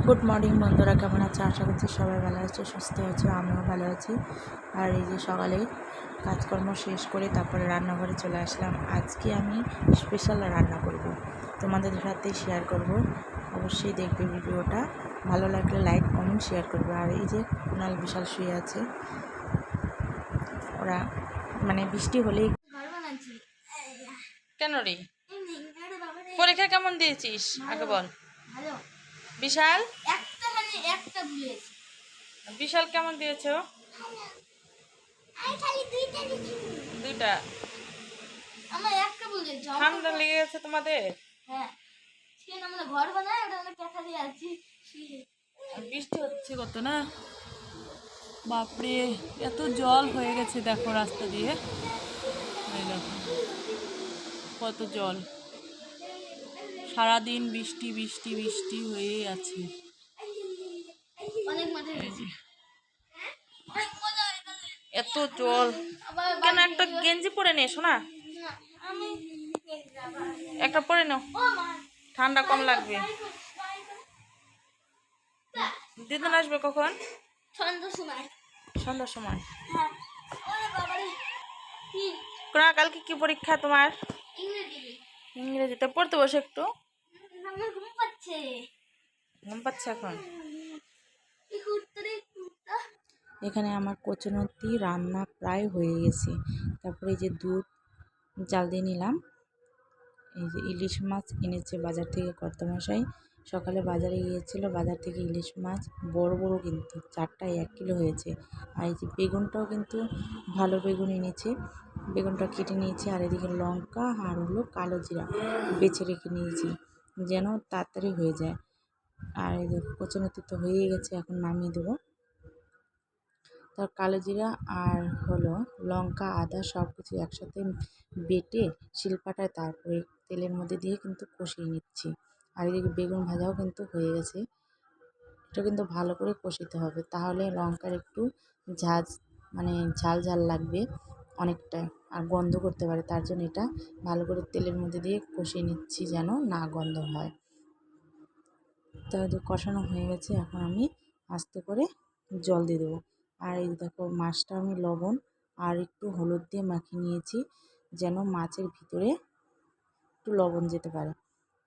Good morning বন্ধুরা, কেমন আছে? আশা করছি সবাই ভালো আছে, সুস্থ আছে, আমিও ভালো আছি। আর এই যে সকালে কাজকর্ম শেষ করে তারপরে রান্নাঘরে চলে আসলাম। আজকে আমি স্পেশাল রান্না করব, তোমাদের সাথে শেয়ার করব। অবশ্যই দেখবে ভিডিওটা, ভালো লাগলে লাইক কমেন্ট শেয়ার করবে। আর এই যে কুনাল বিশাল শুয়ে আছে, ওরা মানে বৃষ্টি হলেই। কেন রে, পরীক্ষা কেমন দিয়েছিস আগে বল। বিশাল বিশাল কেমন দিয়েছো? দুইটা। ঠান্ডা লেগে গেছে তোমাদের? বৃষ্টি হচ্ছে কত না, বাপরে এত জল হয়ে গেছে দেখো রাস্তা দিয়ে, দেখো কত জল। সারাদিন বৃষ্টি বৃষ্টি বৃষ্টি হয়েই আছে। এত জল কেন? একটা গেঞ্জি পরে নে শোনা, একটা পরে নাও, ঠান্ডা কম লাগবে। দিদিন আসবে কখন? সন্ধ্যার সময়। কালকে কি পরীক্ষা তোমার? ইংরেজিতে পড়তে বসে একটু। ঘুম পাচ্ছে এখন। এখানে আমার কচুনতি রান্না প্রায় হয়ে গেছে। তারপরে এই যে দুধ জাল দিয়ে নিলাম। এই যে ইলিশ মাছ এনেছে বাজার থেকে কর্তামশাই, সকালে বাজারে গিয়েছিল, বাজার থেকে ইলিশ মাছ বড় বড়, কিন্তু 4টায় 1 কিলো হয়েছে। আর এই যে বেগুনটাও কিন্তু ভালো বেগুন এনেছে, বেগুনটা কেটে নিয়েছি। আর এদিকে লঙ্কা আর হলো কালো জিরা বেছে রেখে নিয়েছি যেন তাড়াতাড়ি হয়ে যায়। আর এই যে কচুনতি তো হয়েই গেছে, এখন নামিয়ে দেবো। তার কালো জিরা আর হলো লঙ্কা আদা সব কিছু একসাথে বেটে শিলপাটায় তারপরে তেলের মধ্যে দিয়ে কিন্তু কষিয়ে নিচ্ছি। আর এদিকে বেগুন ভাজাও কিন্তু হয়ে গেছে। এটা কিন্তু ভালো করে কষিতে হবে, তাহলে লঙ্কার একটু ঝাঁজ মানে ঝাল ঝাল লাগবে অনেকটা, আর গন্ধ করতে পারে। তার জন্য এটা ভালো করে তেলের মধ্যে দিয়ে কষিয়ে নিচ্ছি যেন না গন্ধ হয়। তাহলে কষানো হয়ে গেছে, এখন আমি আস্তে করে জল দিয়ে দেবো। আর এই দেখো মাছটা আমি লবণ আর একটু হলুদ দিয়ে মাখিয়ে নিয়েছি যেন মাছের ভিতরে একটু লবণ যেতে পারে।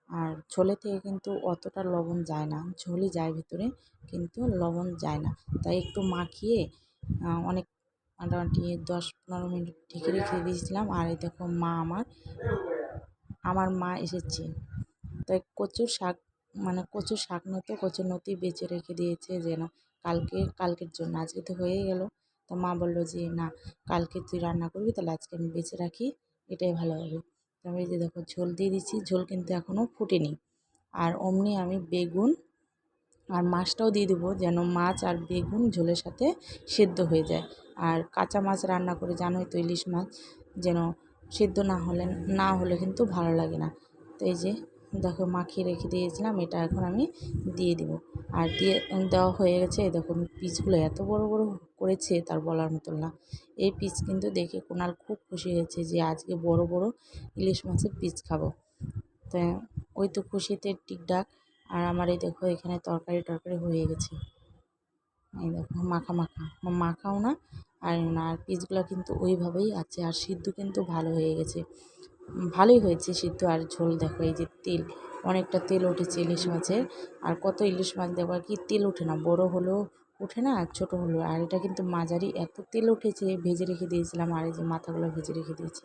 আর ঝোলে থেকে কিন্তু অতটা লবণ যায় না, ঝোলই যায় ভিতরে কিন্তু লবণ যায় না। তাই একটু মাখিয়ে অনেক মোটামুটি 10-15 মিনিট ঢেকে রেখে দিয়েছিলাম। আর এই দেখো আমার মা এসেছে, তাই কচুর শাক কচুর শাক নতো কচুরলতি বেছে রেখে দিয়েছে যেন কালকের জন্য। আজকে তো হয়ে গেল, তো মা বললো যে না, কালকে তুই রান্না করবি, তাহলে আজকে আমি বেছে রাখি, এটাই ভালো হবে। তবে এই যে দেখো ঝোল দিয়ে দিচ্ছি, ঝোল কিন্তু এখনও ফুটেনি। আর অমনি আমি বেগুন আর মাছটাও দিয়ে দেবো যেন মাছ আর বেগুন ঝোলের সাথে সেদ্ধ হয়ে যায়। আর কাঁচা মাছ রান্না করে জানোই তো, ইলিশ মাছ যেন সেদ্ধ না হলে কিন্তু ভালো লাগে না। তো এই যে দেখো মাখিয়ে রেখে দিয়েছিলাম, এটা এখন আমি দিয়ে দেবো। আর দিয়ে দেওয়া হয়ে গেছে। দেখুন পিসগুলো এত বড় বড় করেছে তার বলার মতন না। এই পিস কিন্তু দেখে কুনাল খুব খুশি হয়েছে যে আজকে বড় বড় ইলিশ মাছের পিস খাবো। তো ওই তো খুশিতে টিকডাক। আর আমার এই দেখো এখানে তরকারি হয়ে গেছে। এই দেখো মাখাও না আর পিসগুলো কিন্তু ওইভাবেই আছে। আর সিদ্ধ কিন্তু ভালো হয়ে গেছে, ভালোই হয়েছে সিদ্ধ। আর ঝোল দেখো, এই যে তেল, অনেকটা তেল উঠেছে ইলিশ মাছের। আর কত ইলিশ মাছ দেখো কি তেল ওঠে না, বড় হলেও ওঠে না আর ছোটো হলেও। আর এটা কিন্তু মাঝারি, এত তেল উঠেছে। ভেজে রেখে দিয়েছিলাম, আর এই যে মাথাগুলো ভেজে রেখে দিয়েছি।